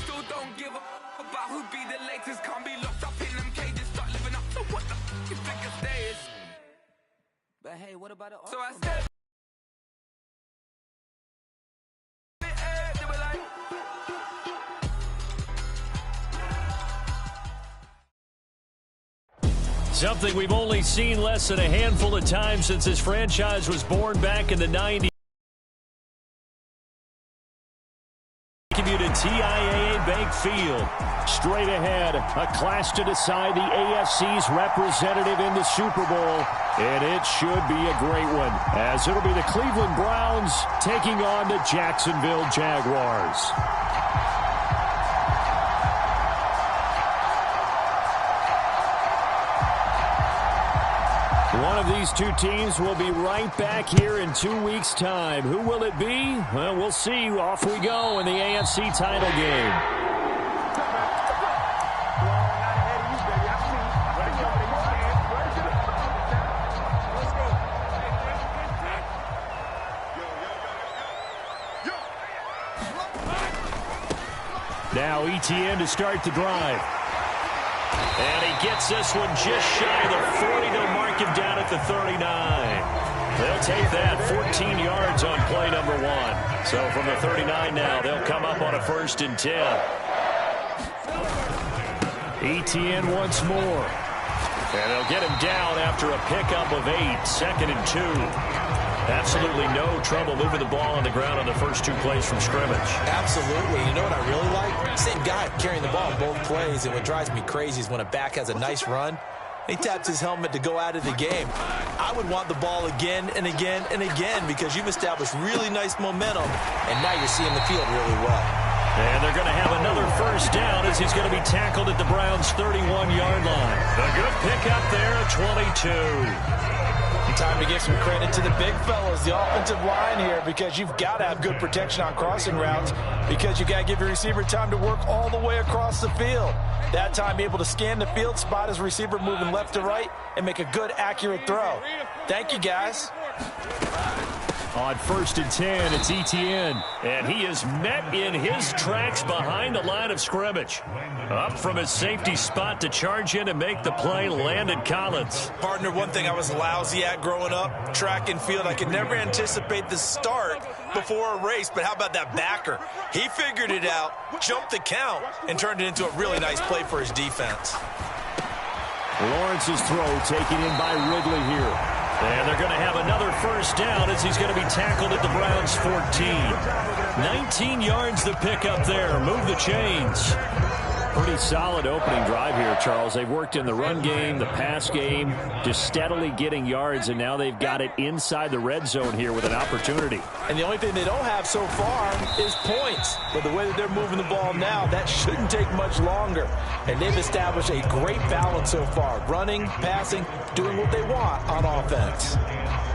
Still don't give up about who be the latest. Can't be locked up in them cages. Start living up to what the you think your day is. But hey, what about it? So I said. Something we've only seen less than a handful of times since this franchise was born back in the 90s. Commuted TIAA Bank Field. Straight ahead, a clash to decide the AFC's representative in the Super Bowl. And it should be a great one, as it'll be the Cleveland Browns taking on the Jacksonville Jaguars. One of these two teams will be right back here in 2 weeks' time. Who will it be? Well, we'll see. Off we go in the AFC title game. Now ETN to start the drive. And he gets this one just shy of the 40. They'll mark him down at the 39. They'll take that 14 yards on play number 1. So from the 39 now, they'll come up on a 1st and 10. ETN once more. And they'll get him down after a pickup of 8. 2nd and 2. Absolutely no trouble moving the ball on the ground on the first 2 plays from scrimmage. Absolutely. You know what I really like? Same guy carrying the ball both plays, and what drives me crazy is when a back has a nice run, he taps his helmet to go out of the game. I would want the ball again and again and again because you've established really nice momentum, and now you're seeing the field really well. And they're going to have another 1st down as he's going to be tackled at the Browns' 31-yard line. A good pickup there at 22. Time to give some credit to the big fellas, the offensive line here, because you've got to have good protection on crossing routes because you got to give your receiver time to work all the way across the field. That time, be able to scan the field, spot his receiver moving left to right, and make a good, accurate throw. Thank you, guys. On 1st and 10, it's ETN. And he is met in his tracks behind the line of scrimmage. Up from his safety spot to charge in and make the play, Landon Collins. Partner, one thing I was lousy at growing up, track and field, I could never anticipate the start before a race, but how about that backer? He figured it out, jumped the count, and turned it into a really nice play for his defense. Lawrence's throw taken in by Ridley here. And they're going to have another 1st down as he's going to be tackled at the Browns' 14. 19 yards to pick up there. Move the chains. Pretty solid opening drive here, Charles. They've worked in the run game, the pass game, just steadily getting yards, and now they've got it inside the red zone here with an opportunity. And the only thing they don't have so far is points. But the way that they're moving the ball now, that shouldn't take much longer. And they've established a great balance so far, running, passing, doing what they want on offense.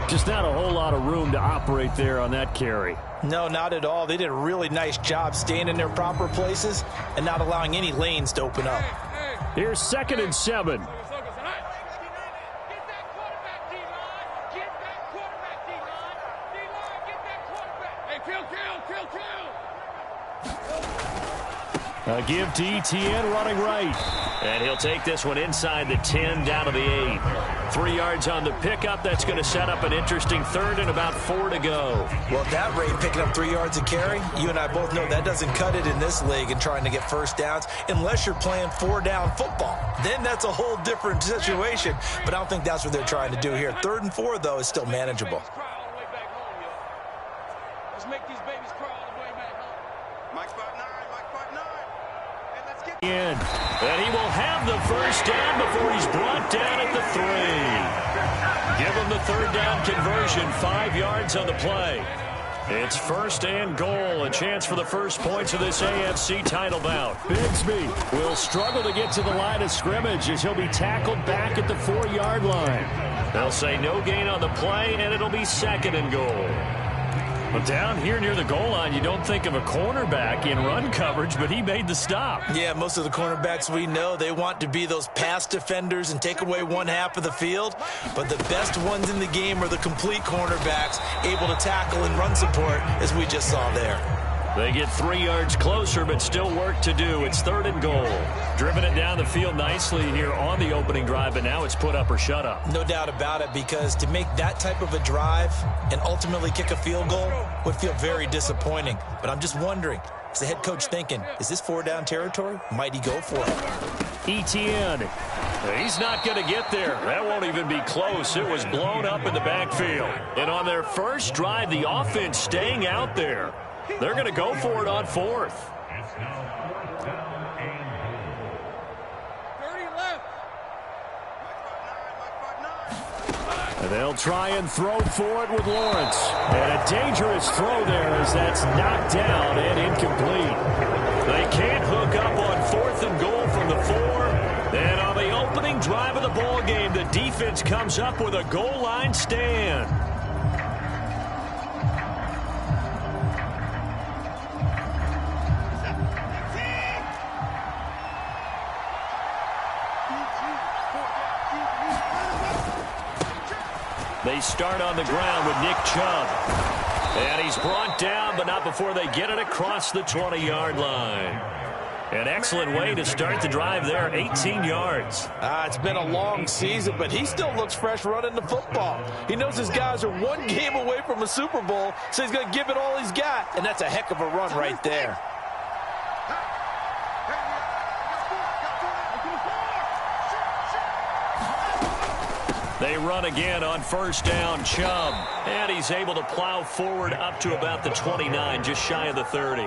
Just not a whole lot of room to operate there on that carry. No, not at all. They did a really nice job staying in their proper places and not allowing any lanes to open up. Here's 2nd and 7. A give to ETN running right. And he'll take this one inside the 10 down to the 8. 3 yards on the pickup. That's going to set up an interesting 3rd and about 4 to go. Well, at that rate, picking up 3 yards a carry, you and I both know that doesn't cut it in this league and trying to get 1st downs unless you're playing 4-down football. Then that's a whole different situation. But I don't think that's what they're trying to do here. 3rd and 4, though, is still manageable. Let's make these babies crawl on the way back home. Mike 5'9", Mike 5'9". And let's get in. And he will have the 1st down before he's brought down at the 3. Give him the 3rd down conversion, 5 yards on the play. It's 1st and goal, a chance for the first points of this AFC title bout. Bigsby will struggle to get to the line of scrimmage as he'll be tackled back at the 4-yard line. They'll say no gain on the play, and it'll be 2nd and goal. But down here near the goal line, you don't think of a cornerback in run coverage, but he made the stop. Yeah, most of the cornerbacks we know, they want to be those pass defenders and take away one half of the field. But the best ones in the game are the complete cornerbacks, able to tackle and run support, as we just saw there. They get 3 yards closer, but still work to do. It's 3rd and goal. Driven it down the field nicely here on the opening drive, but now it's put up or shut up. No doubt about it, because to make that type of a drive and ultimately kick a field goal would feel very disappointing. But I'm just wondering, is the head coach thinking, is this 4-down territory? Might he go for it? Etienne. He's not going to get there. That won't even be close. It was blown up in the backfield. And on their first drive, the offense staying out there. They're going to go for it on 4th. And they'll try and throw for it with Lawrence. And a dangerous throw there as that's knocked down and incomplete. They can't hook up on 4th and goal from the 4. And on the opening drive of the ball game, the defense comes up with a goal line stand. They start on the ground with Nick Chubb. And he's brought down, but not before they get it across the 20-yard line. An excellent way to start the drive there, 18 yards. It's been a long season, but he still looks fresh running the football. He knows his guys are 1 game away from a Super Bowl, so he's going to give it all he's got. And that's a heck of a run right there. They run again on 1st down, Chubb. And he's able to plow forward up to about the 29, just shy of the 30.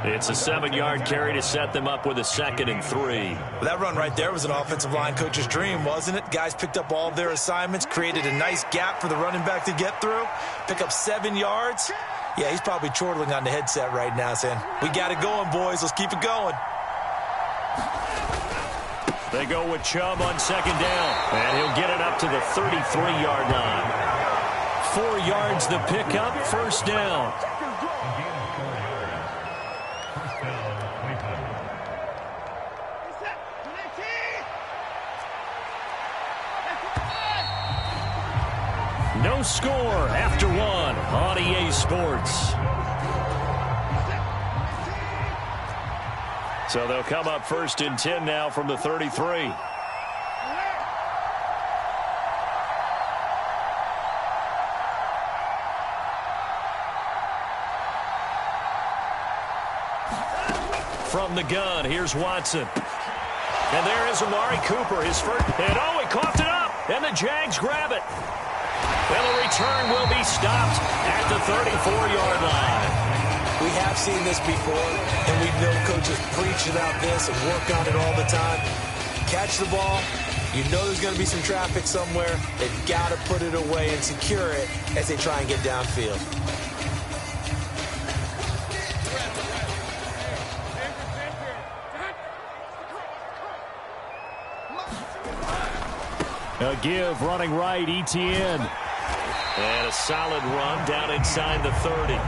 It's a 7-yard carry to set them up with a 2nd and 3. Well, that run right there was an offensive line coach's dream, wasn't it? Guys picked up all of their assignments, created a nice gap for the running back to get through, pick up 7 yards. Yeah, he's probably chortling on the headset right now saying, we got it going, boys. Let's keep it going. They go with Chubb on 2nd down, and he'll get it up to the 33-yard line. 4 yards the pickup, 1st down. No score after 1 on EA Sports. So they'll come up 1st and 10 now from the 33. From the gun, here's Watson. And there is Amari Cooper, his first. And oh, he coughed it up. And the Jags grab it. And the return will be stopped at the 34-yard line. We have seen this before, and we know coaches preach about this and work on it all the time. Catch the ball. You know there's going to be some traffic somewhere. They've got to put it away and secure it as they try and get downfield. A give running right, Etienne. And a solid run down inside the 30.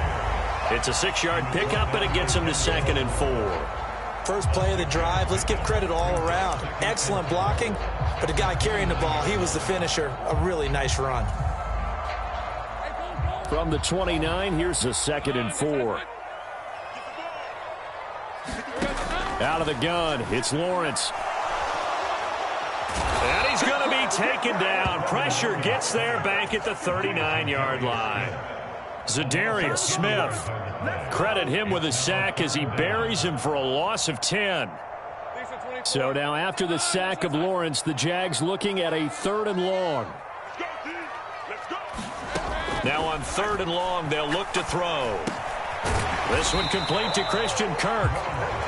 It's a 6-yard pickup, and it gets him to 2nd and 4. First play of the drive, let's give credit all around. Excellent blocking, but the guy carrying the ball, he was the finisher. A really nice run. From the 29, here's a 2nd and 4. Out of the gun, it's Lawrence. And he's going to be taken down. Pressure gets there back at the 39-yard line. Zadarius Smith. Credit him with a sack as he buries him for a loss of 10. So now after the sack of Lawrence, the Jags looking at a 3rd and long. Now on 3rd and long, they'll look to throw. This one complete to Christian Kirk.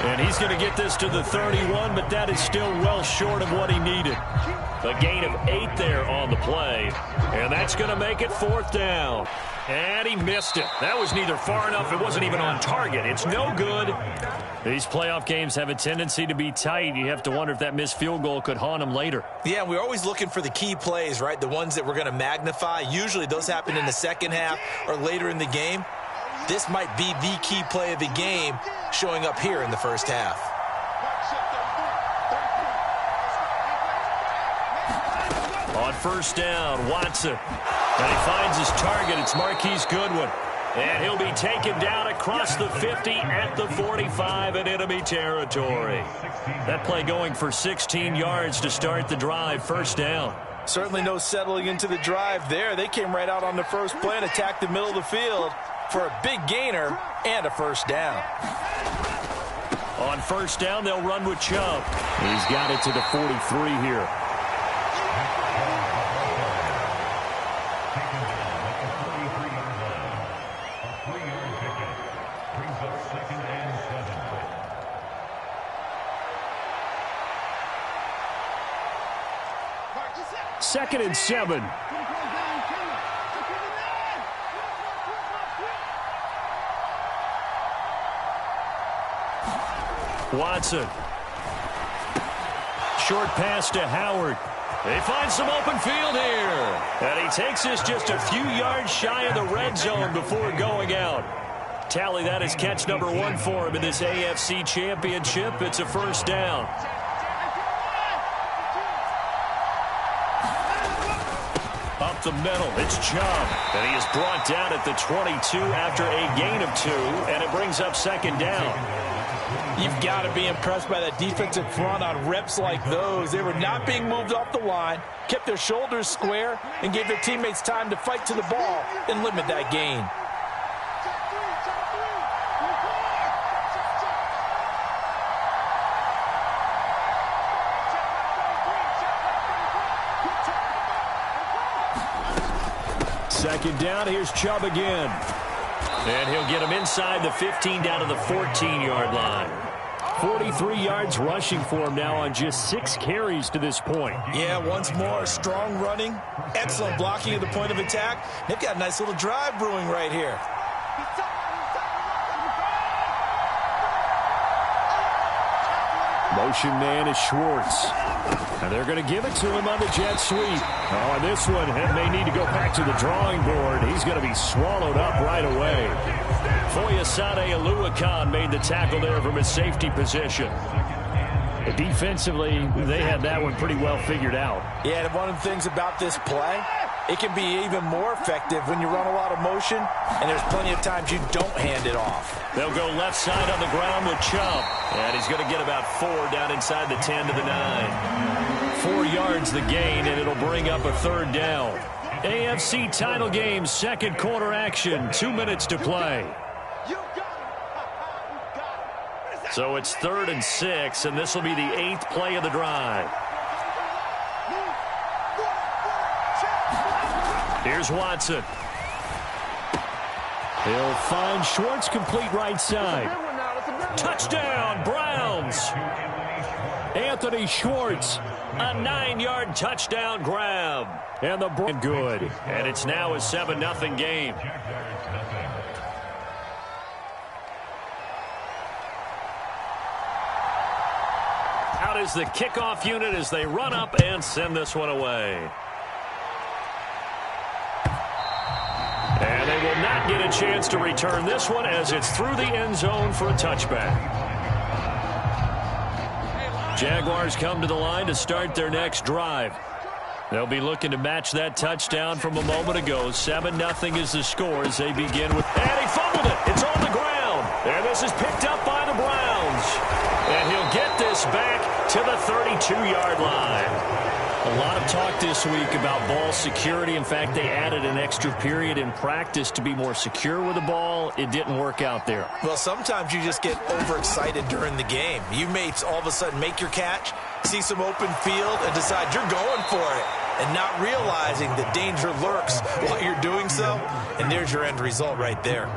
And he's going to get this to the 31, but that is still well short of what he needed. A gain of 8 there on the play. And that's going to make it 4th down. And he missed it. That was neither far enough. It wasn't even on target. It's no good. These playoff games have a tendency to be tight. You have to wonder if that missed field goal could haunt him later. Yeah, we're always looking for the key plays, right? The ones that we're going to magnify. Usually those happen in the second half or later in the game. This might be the key play of the game showing up here in the first half. On 1st down, Watson. And he finds his target. It's Marquise Goodwin. And he'll be taken down across the 50 at the 45 in enemy territory. That play going for 16 yards to start the drive. First down. Certainly no settling into the drive there. They came right out on the first play and attacked the middle of the field for a big gainer and a first down. On first down, they'll run with Chubb. He's got it to the 43 here. Second and 7. Watson. Short pass to Howard. They find some open field here. And he takes this just a few yards shy of the red zone before going out. Tally, that is catch number 1 for him in this AFC Championship. It's a first down. Up the middle, it's Chubb. And he is brought down at the 22 after a gain of 2. And it brings up second down. You've got to be impressed by that defensive front on reps like those. They were not being moved off the line, kept their shoulders square, and gave their teammates time to fight to the ball and limit that gain. Second down, here's Chubb again. And he'll get him inside the 15 down to the 14-yard line. 43 yards rushing for him now on just 6 carries to this point. Yeah, once more, strong running, excellent blocking at the point of attack. They've got a nice little drive brewing right here. Motion man is Schwartz. And they're going to give it to him on the jet sweep. Oh, and this one may need to go back to the drawing board. He's going to be swallowed up right away. Foyesade Oluwakan made the tackle there from his safety position. Defensively, they had that one pretty well figured out. Yeah, and one of the things about this play, it can be even more effective when you run a lot of motion, and there's plenty of times you don't hand it off. They'll go left side on the ground with Chubb. And he's going to get about 4 down inside the 10 to the 9. 4 yards the gain, and it'll bring up a third down. AFC title game, second quarter action, 2 minutes to play. So it's 3rd and 6, and this will be the 8th play of the drive. Here's Watson. He'll find Schwartz complete right side. Touchdown, Browns. Anthony Schwartz, a 9-yard touchdown grab. And the Browns good. And it's now a 7-0 game. Out is the kickoff unit as they run up and send this one away. And they will not get a chance to return this one as it's through the end zone for a touchback. Jaguars come to the line to start their next drive. They'll be looking to match that touchdown from a moment ago. 7-0 is the score as they begin with... And he fumbled it. It's on the ground. And this is picked up by the Browns. And he'll get this back to the 32-yard line. A lot of talk this week about ball security. In fact, they added an extra period in practice to be more secure with the ball. It didn't work out there. Well, sometimes you just get overexcited during the game. You may all of a sudden make your catch, see some open field, and decide you're going for it, and not realizing the danger lurks while you're doing so. And there's your end result right there.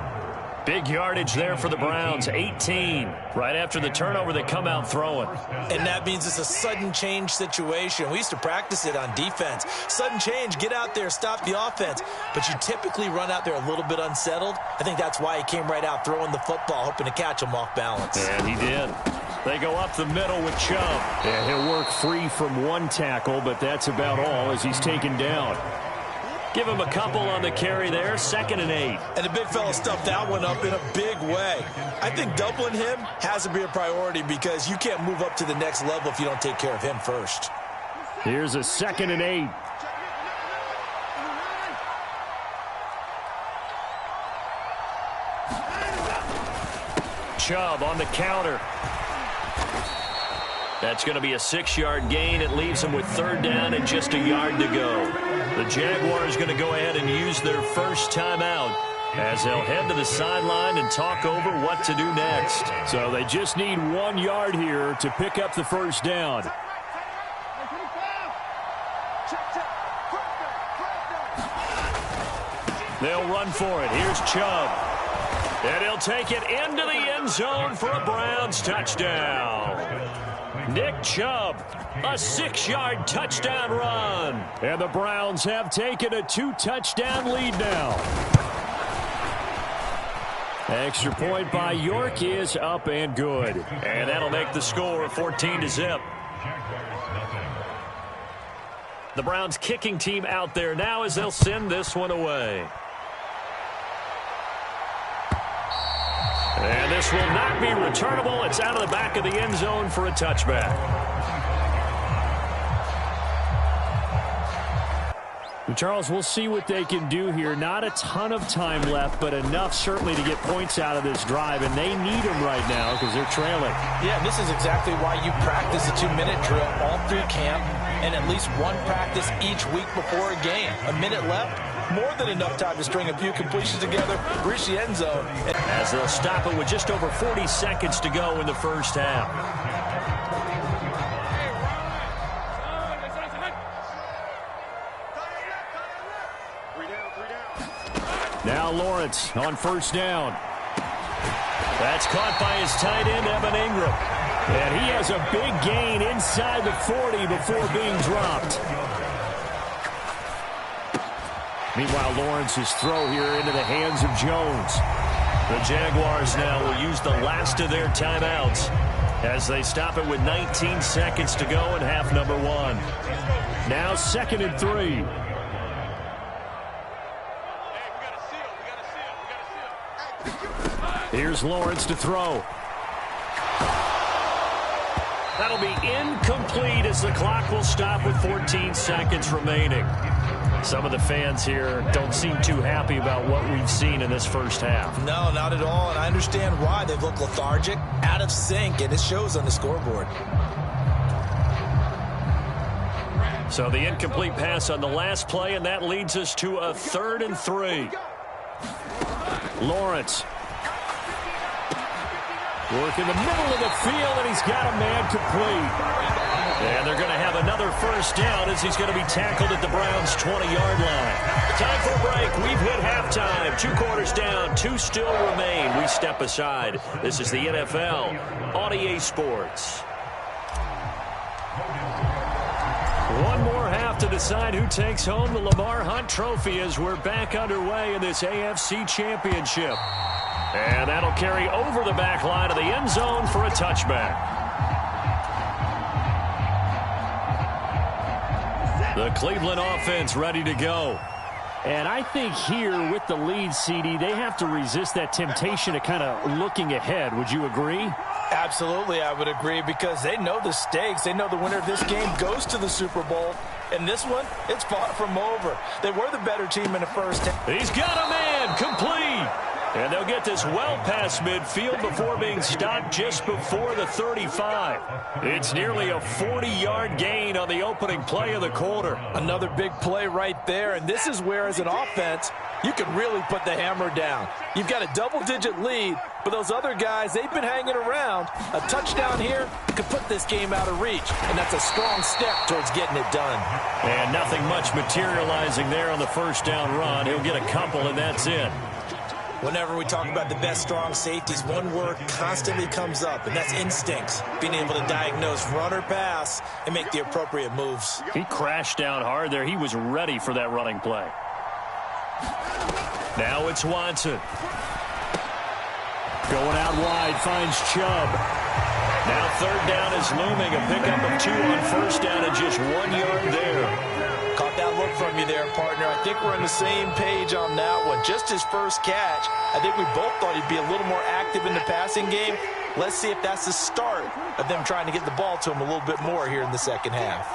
Big yardage there for the Browns, 18. Right after the turnover, they come out throwing. And that means it's a sudden change situation. We used to practice it on defense. Sudden change, get out there, stop the offense. But you typically run out there a little bit unsettled. I think that's why he came right out throwing the football, hoping to catch him off balance. And he did. They go up the middle with Chubb. And he'll work free from one tackle, but that's about all as he's taken down. Give him a couple on the carry there, 2nd and 8. And the big fella stuffed that one up in a big way. I think doubling him has to be a priority because you can't move up to the next level if you don't take care of him first. Here's a 2nd and 8. Chubb on the counter. That's going to be a 6-yard gain. It leaves them with third down and just a yard to go. The Jaguars going to go ahead and use their first timeout as they'll head to the sideline and talk over what to do next. So they just need 1 yard here to pick up the first down. They'll run for it. Here's Chubb. And he'll take it into the end zone for a Browns touchdown. Nick Chubb, a 6-yard touchdown run. And the Browns have taken a 2-touchdown lead now. Extra point by York is up and good. And that'll make the score 14-0. The Browns kicking team out there now as they'll send this one away. And this will not be returnable. It's out of the back of the end zone for a touchback. Charles, we'll see what they can do here. Not a ton of time left, but enough certainly to get points out of this drive, and they need them right now because they're trailing. Yeah, and this is exactly why you practice a 2-minute drill all through camp and at least one practice each week before a game. A minute left, more than enough time to string a few completions together, reach the end zone. As they'll stop it with just over 40 seconds to go in the first half. Now Lawrence on first down. That's caught by his tight end, Evan Ingram. And he has a big gain inside the 40 before being dropped. Meanwhile, Lawrence's throw here into the hands of Jones. The Jaguars now will use the last of their timeouts as they stop it with 19 seconds to go in half number 1. Now 2nd and 3. Here's Lawrence to throw. That'll be incomplete as the clock will stop with 14 seconds remaining. Some of the fans here don't seem too happy about what we've seen in this first half. No, not at all, and I understand why. They've looked lethargic, out of sync, and it shows on the scoreboard. So the incomplete pass on the last play, and that leads us to a 3rd and 3. Lawrence. Work in the middle of the field, and he's got a man complete. And they're going to have another first down as he's going to be tackled at the Browns' 20-yard line. Time for a break. We've hit halftime. 2 quarters down. 2 still remain. We step aside. This is the NFL on EA Sports. One more half to decide who takes home the Lamar Hunt Trophy as we're back underway in this AFC Championship. And that'll carry over the back line of the end zone for a touchback. The Cleveland offense ready to go. And I think here with the lead, CD, they have to resist that temptation to kind of looking ahead. Would you agree? Absolutely, I would agree, because they know the stakes. They know the winner of this game goes to the Super Bowl. And this one, it's far from over. They were the better team in the first half. He's got a man complete. And they'll get this well past midfield before being stopped just before the 35. It's nearly a 40-yard gain on the opening play of the quarter. Another big play right there, and this is where, as an offense, you can really put the hammer down. You've got a double-digit lead, but those other guys, they've been hanging around. A touchdown here could put this game out of reach, and that's a strong step towards getting it done. And nothing much materializing there on the first down run. He'll get a couple, and that's it. Whenever we talk about the best strong safeties, one word constantly comes up, and that's instincts. Being able to diagnose run or pass and make the appropriate moves. He crashed down hard there. He was ready for that running play. Now it's Watson. Going out wide, finds Chubb. Now third down is looming. A pickup of 2 on first down and just 1 yard there. Caught that look from you there, partner. I think we're on the same page on that one. Just his first catch. I think we both thought he'd be a little more active in the passing game. Let's see if that's the start of them trying to get the ball to him a little bit more here in the second half.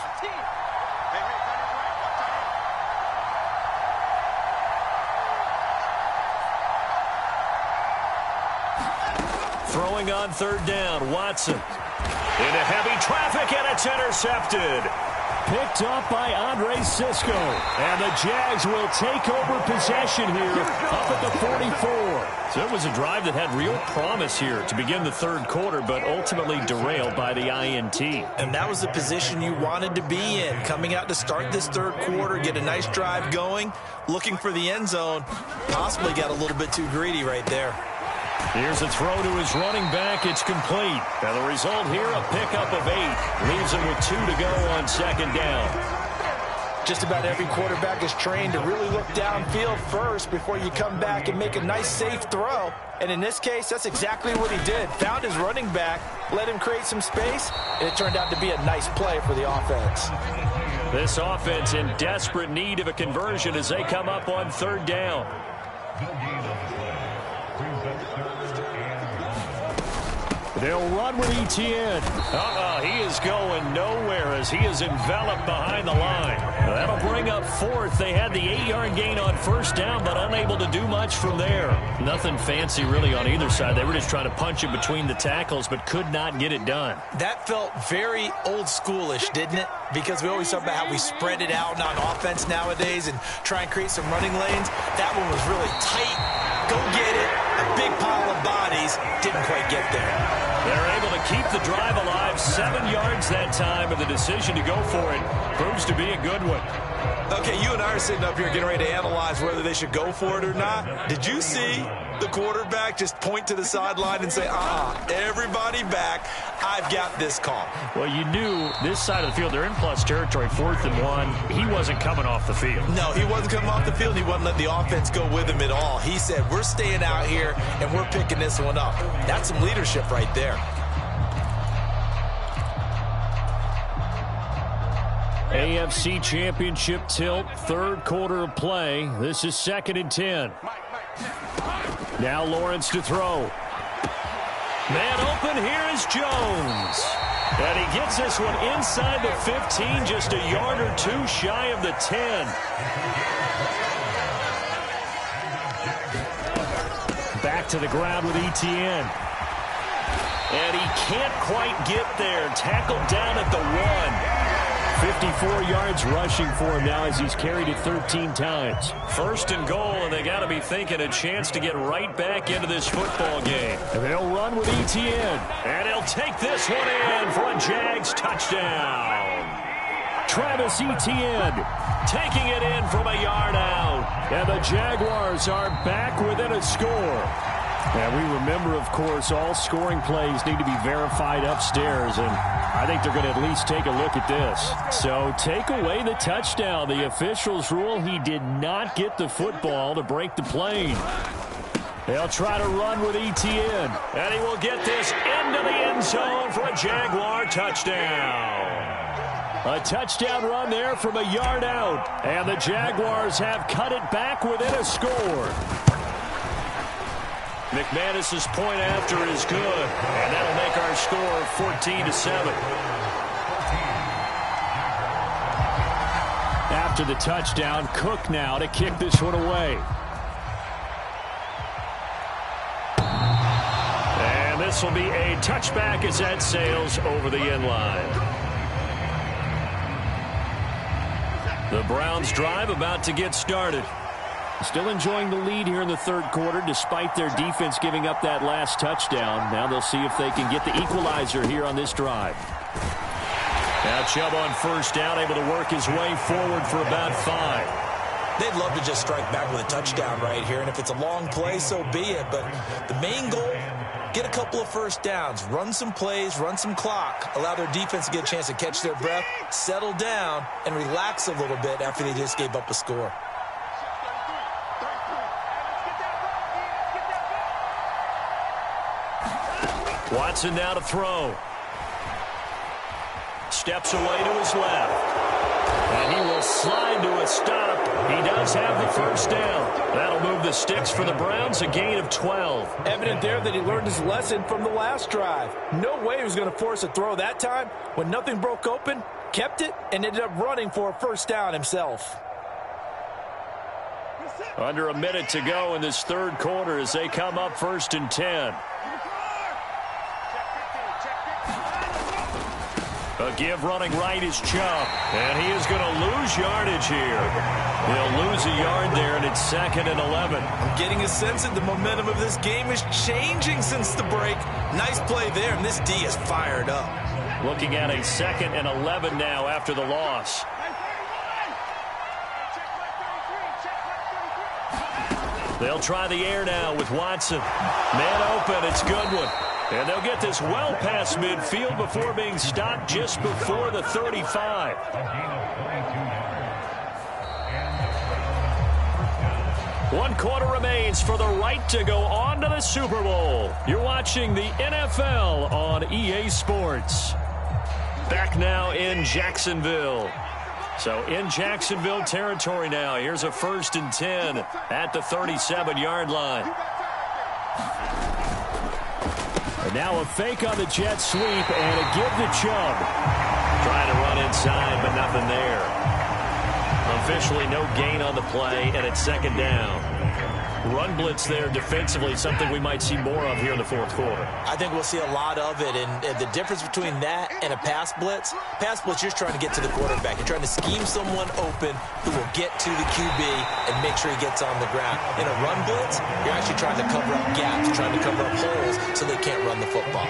Throwing throwing on third down. Watson into heavy traffic, and it's intercepted. Picked up by Andre Cisco. And the Jags will take over possession here up at the 44. So it was a drive that had real promise here to begin the third quarter, but ultimately derailed by the INT. And that was the position you wanted to be in. Coming out to start this third quarter, get a nice drive going, looking for the end zone. Possibly got a little bit too greedy right there. Here's a throw to his running back. It's complete. And the result here, a pickup of 8. Leaves him with 2 to go on second down. Just about every quarterback is trained to really look downfield first before you come back and make a nice, safe throw. And in this case, that's exactly what he did. Found his running back, let him create some space, and it turned out to be a nice play for the offense. This offense in desperate need of a conversion as they come up on third down. They'll run with Etienne. He is going nowhere as he is enveloped behind the line. That'll bring up fourth. They had the 8-yard gain on first down, but unable to do much from there. Nothing fancy really on either side. They were just trying to punch it between the tackles, but could not get it done. That felt very old schoolish, didn't it? Because we always talk about how we spread it out on offense nowadays and try and create some running lanes. That one was really tight. Go get it. A big pile of bodies. Didn't quite get there. They're able to keep the drive alive. 7 yards that time, and the decision to go for it proves to be a good one. Okay, you and I are sitting up here getting ready to analyze whether they should go for it or not. Did you see the quarterback just point to the sideline and say, everybody back, I've got this call? Well, you knew this side of the field, they're in plus territory, 4th and 1. He wasn't coming off the field. No, he wasn't coming off the field. He wasn't letting the offense go with him at all. He said, we're staying out here, and we're picking this one up. That's some leadership right there. AFC Championship tilt, third quarter of play. This is 2nd and 10. Now Lawrence to throw. Man open, here is Jones. And he gets this one inside the 15, just a yard or 2 shy of the 10. Back to the ground with Etienne. And he can't quite get there. Tackled down at the 1. 54 yards rushing for him now as he's carried it 13 times. 1st and goal, and they got to be thinking a chance to get right back into this football game. And they'll run with Etienne. And he'll take this one in for a Jags touchdown. Travis Etienne taking it in from a yard out. And the Jaguars are back within a score. And we remember, of course, all scoring plays need to be verified upstairs, and I think they're going to at least take a look at this. So take away the touchdown. The officials rule he did not get the football to break the plane. They'll try to run with Etienne. And he will get this into the end zone for a Jaguar touchdown. A touchdown run there from a yard out. And the Jaguars have cut it back within a score. McManus's point after is good, and that'll make our score 14-7. After the touchdown, Cook now to kick this one away. And this will be a touchback as that sails over the end line. The Browns drive about to get started. Still enjoying the lead here in the third quarter despite their defense giving up that last touchdown. Now they'll see if they can get the equalizer here on this drive. Now Chubb on first down, able to work his way forward for about 5. They'd love to just strike back with a touchdown right here, and if it's a long play, so be it. But the main goal, get a couple of first downs, run some plays, run some clock, allow their defense to get a chance to catch their breath, settle down, and relax a little bit after they just gave up a score. Watson now to throw. Steps away to his left. And he will slide to a stop. He does have the first down. That'll move the sticks for the Browns, a gain of 12. Evident there that he learned his lesson from the last drive. No way he was going to force a throw that time. When nothing broke open, kept it, and ended up running for a first down himself. Under a minute to go in this third quarter as they come up 1st and 10. A give running right is Chubb. And he is going to lose yardage here. He'll lose a yard there, and it's 2nd and 11. I'm getting a sense that the momentum of this game is changing since the break. Nice play there, and this D is fired up. Looking at a 2nd and 11 now after the loss. They'll try the air now with Watson. Man open, it's Goodwin. And they'll get this well past midfield before being stopped just before the 35. One quarter remains for the right to go on to the Super Bowl. You're watching the NFL on EA Sports. Back now in Jacksonville. So in Jacksonville territory now. Here's a 1st and 10 at the 37-yard line. And now a fake on the jet sweep and a give to Chubb. Trying to run inside, but nothing there. Officially no gain on the play, and it's 2nd down. Run blitz there defensively, something we might see more of here in the 4th quarter. I think we'll see a lot of it, and the difference between that and a pass blitz, you're trying to get to the quarterback. You're trying to scheme someone open who will get to the QB and make sure he gets on the ground. In a run blitz, you're actually trying to cover up gaps, trying to cover up holes so they can't run the football.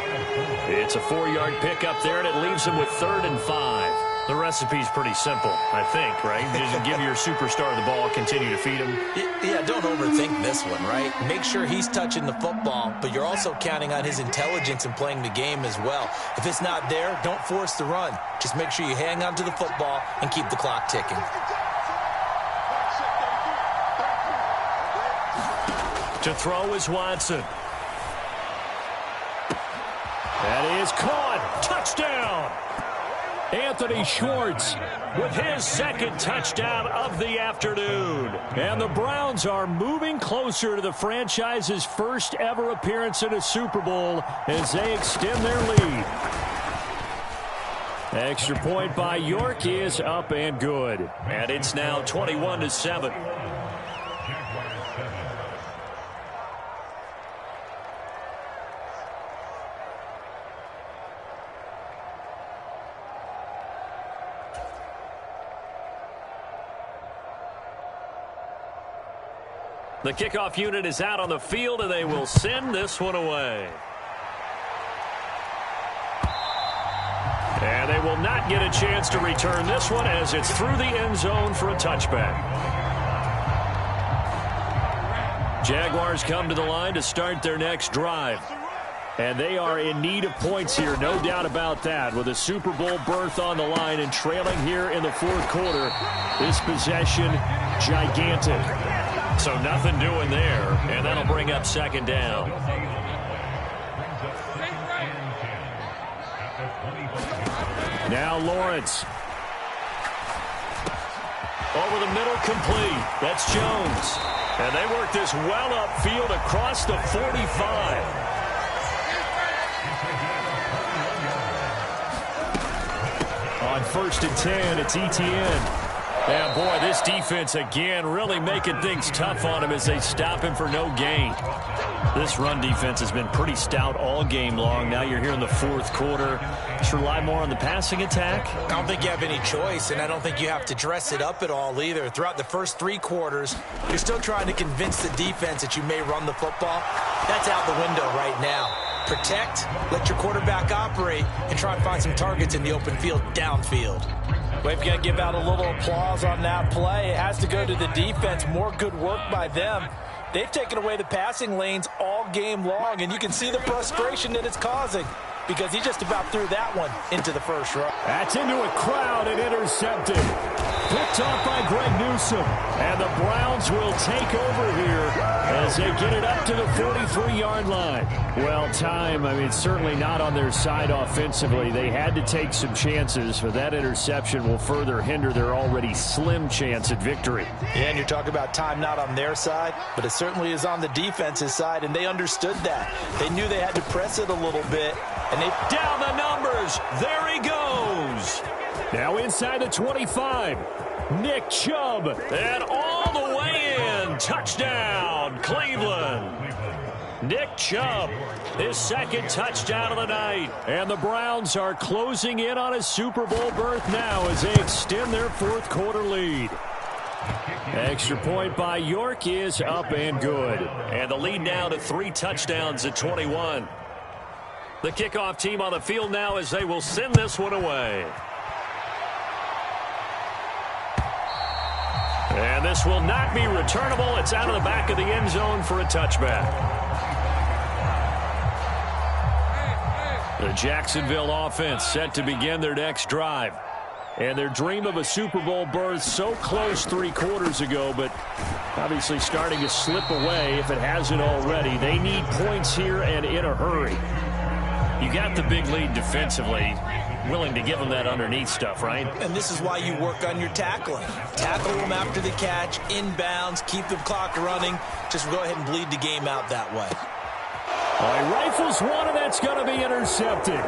It's a 4-yard pickup there, and it leaves him with 3rd and 5. The recipe's pretty simple, I think, right? Just give your superstar the ball, continue to feed him. Yeah, don't overthink this one, right? Make sure he's touching the football, but you're also counting on his intelligence and playing the game as well. If it's not there, don't force the run. Just make sure you hang on to the football and keep the clock ticking. To throw is Watson. That is caught. Touchdown. Anthony Schwartz with his 2nd touchdown of the afternoon. And the Browns are moving closer to the franchise's first ever appearance in a Super Bowl as they extend their lead. Extra point by York is up and good. And it's now 21-7. The kickoff unit is out on the field, and they will send this one away. And they will not get a chance to return this one as it's through the end zone for a touchback. Jaguars come to the line to start their next drive. And they are in need of points here, no doubt about that. With a Super Bowl berth on the line and trailing here in the 4th quarter, this possession gigantic. So nothing doing there, and that'll bring up 2nd down. Now Lawrence. Over the middle, complete. That's Jones. And they work this well upfield across the 45. On 1st and 10, it's Etienne. Yeah, boy, this defense again really making things tough on him as they stop him for no gain. This run defense has been pretty stout all game long. Now you're here in the 4th quarter. Just rely more on the passing attack. I don't think you have any choice, and I don't think you have to dress it up at all either. Throughout the first 3 quarters, you're still trying to convince the defense that you may run the football. That's out the window right now. Protect, let your quarterback operate, and try and find some targets in the open field downfield. We've got to give out a little applause on that play. It has to go to the defense. More good work by them. They've taken away the passing lanes all game long, and you can see the frustration that it's causing because he just about threw that one into the first row. That's into a crowd and intercepted. Picked off by Greg Newsome. And the Browns will take over here as they get it up to the 43-yard line. Well, it's certainly not on their side offensively. They had to take some chances, but that interception will further hinder their already slim chance at victory. Yeah, and you're talking about time not on their side, but it certainly is on the defense's side, and they understood that. They knew they had to press it a little bit, and they down the numbers. There he goes. Now inside the 25. Nick Chubb. And all the way in. Touchdown, Cleveland. Nick Chubb, his second touchdown of the night. And the Browns are closing in on a Super Bowl berth now as they extend their fourth quarter lead. Extra point by York is up and good. And the lead now to 3 touchdowns at 21. The kickoff team on the field now as they will send this one away. And this will not be returnable. It's out of the back of the end zone for a touchback. The Jacksonville offense set to begin their next drive. And their dream of a Super Bowl berth so close 3 quarters ago, but obviously starting to slip away if it hasn't already. They need points here and in a hurry. You got the big lead defensively. Willing to give them that underneath stuff, right? And this is why you work on your tackling. Tackle them after the catch, inbounds, keep the clock running. Just go ahead and bleed the game out that way. All right, rifles one, and that's going to be intercepted.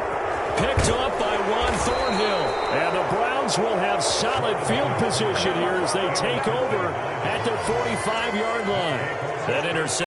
Picked up by Juan Thornhill. And the Browns will have solid field position here as they take over at their 45-yard line. That interception.